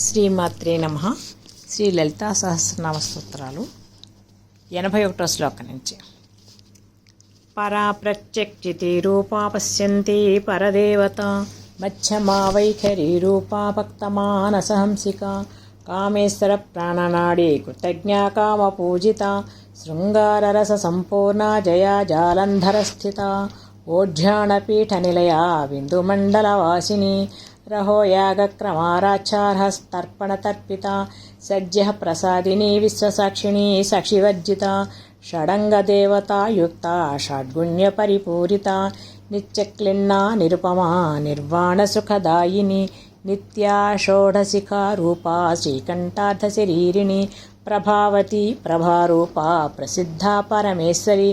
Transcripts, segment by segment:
శ్రీమాత్రే నమః. శ్రీ లలితా సహస్రనామ స్తోత్రాలు 81వ శ్లోకం నుంచి. పరా ప్రత్యక్షితి రూపా పశ్యంతి పరదేవత మధ్యమా వైఖరి రూపా భక్తమానసహంసిక కామేశ్వర ప్రాణనాడి కృతజ్ఞా కామ పూజిత శృంగారరస సంపూర్ణ జయా జాలంధర స్థిత ఓఢ్యాణపీఠ నిలయా బిందుమండలవాసిని రహోయాగక్రమారాచార్హస్తర్పణతర్పిత సజ్జః ప్రసాదిని విశ్వసాక్షిణీ సాక్షివర్జిత షడంగదేవతాయుక్త షడ్గుణ్యపరిపూరిత నిత్యక్లిన్నా నిరుపమా నిర్వాణసుఖదాయిని నిత్యా షోడశిఖా రూపా శ్రీకంఠార్ధశరీరిణి ప్రభావతి ప్రభారూపా ప్రసిద్ధా పరమేశ్వరి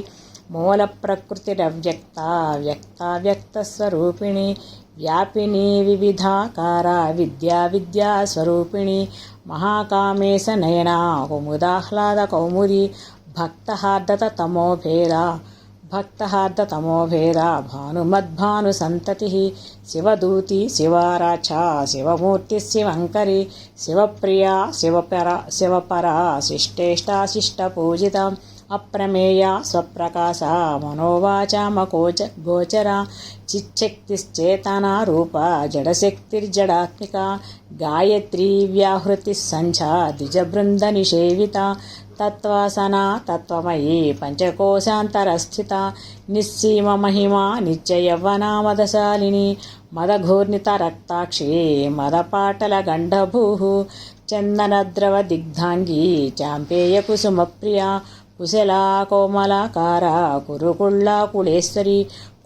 మూల ప్రకృతిరవ్యక్త వ్యక్తావ్యక్తస్వరూపిణి వ్యాపిని వివిధాకార విద్యా స్వరూపిణి మహాకామేశ నయనా కుముదాహ్లాద కౌముది భక్తహార్దతమోభేద భానుమద్భాను సంతతి శివదూతి శివారాచా శివమూర్తి శివంకరి శివప్రియా శివపరా శిష్టేష్టాశిష్టపూజిత అప్రమేయ స్వప్రకాశ మనోవాచామకోచ గోచర చిచ్చక్తిశ్చేతనా రూప జడశక్తిర్జడాత్మిక గాయత్రీ వ్యాహృతి సంధ్యా ద్విజబృంద నిషేవిత తత్వాసనా తత్వమయీ పంచకోశాంతరస్థిత నిస్సీమ మహిమా నిత్యయవ్వనామదశాలిని మదఘూర్ణిత రక్తాక్షి మదపాటల గండభూ చందనద్రవ దిగ్ధాంగీ చాంపేయ కుసుమప్రియ కుశలా కోమలాకార కురుకుళ్ళ కుళేశ్వరి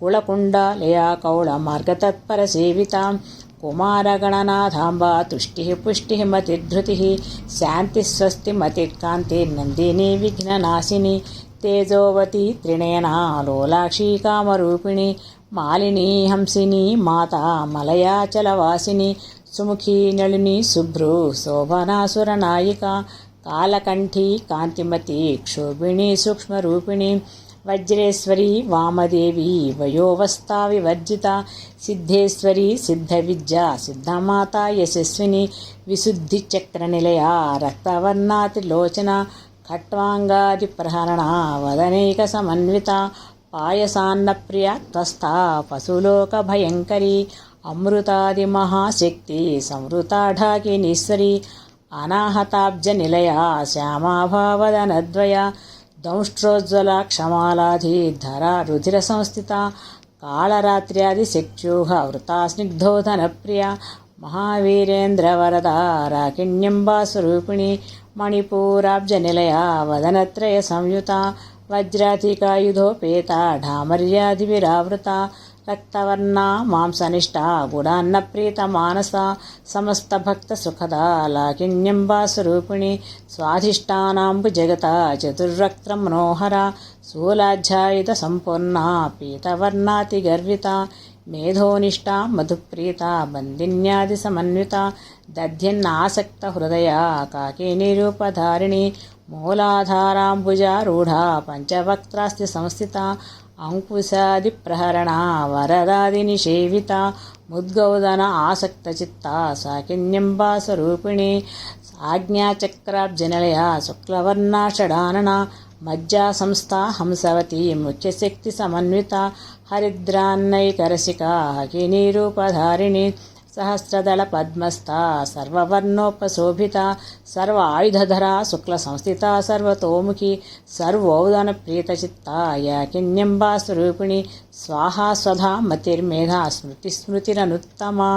కుళకుండలయా కౌళ మార్గతత్పర సేవిత కుమారగణనాథాంబ తుష్టి పుష్టి మతిధృతి శాంతి స్వస్తి మతికాంతి నందిని విఘ్ననాశిని తేజోవతి త్రినేనా లోలాక్షి కామరూపిణి మాలిని హంసిని మాతా మలయాచలవాసిని సుముఖి నళిని శుభ్రు శోభనాసురనాయిక కాలకంఠి కాంతిమతి క్షోభిణి సూక్ష్మరూపిణి వజ్రేశ్వరి వామదేవి వయోవస్థా వివర్జిత సిద్ధేశ్వరి సిద్ధవిద్యా సిద్ధమాత యశస్విని విశుద్ధి చక్రనిలయ రక్తవర్ణాతిలోచన ఖట్వాంగాది ప్రహరణ వదనైక సమన్విత పాయసాన్నప్రియ త్వస్థా పశులోక భయంకరి అమృతాది మహాశక్తి సంవృతాఢాకినీశ్వరి అనాహతాబ్జ నిలయ శ్యామాభావదనద్వయ దంష్ట్రోజ్వల క్షమాలాధీధర రుధిర సంస్థిత కాళరాత్ర్యాది శక్త్యూహ వృతా స్నిగ్ధోధన ప్రియ మహావీరేంద్ర వరద రాకిణ్యంబాస్వరూపిణి మణిపూరాబ్జ నిలయ వదనత్రయ సంయుత వజ్రాధికాయుధోపేత ఢామర్యాది విరావృత రక్తవర్ణా మాంసనిష్టా గుడాన్నప్రీత మానస సమస్త భక్త సుఖదా లాకిన్యంబాస్వరూపిణి స్వాధిష్టానాంబు జగత చతుర్రక్త మనోహర శూలాధ్యాయుత సంపూర్ణ పీతవర్ణాతి గర్విత మేధోనిష్టా మధుప్రీత బందిన్యాది సమన్విత దధ్యన్నాసక్త హృదయ కాకినీ రూపధారిణి మూలాధారాంబుజారూఢ పంచవక్త్రాస్తి సంస్థిత అంకుశాది ప్రహరణ వరదాది నిషేవిత ముద్గౌదన ఆసక్త చిత్త సాకిన్యంబాస్వరూపిణి ఆజ్ఞాచక్రాబ్జనిలయ శుక్లవర్ణ షడానన మజ్జా సంస్థా హంసవతి ముఖ్యశక్తి సమన్విత హరిద్రాన్నైకరసిక హకినీ రూపధారిణి సహస్రదళ పద్మస్థ సర్వవర్ణోపశోభిత సర్వ ఆయుధధర శుక్ల సంస్థిత సర్వతోముఖి సర్వోదన ప్రీతచిత్త యాకిన్యంబాస్వరూపిణి స్వాహా స్వధా మతిర్మేధా స్మృతిరనుత్తమా.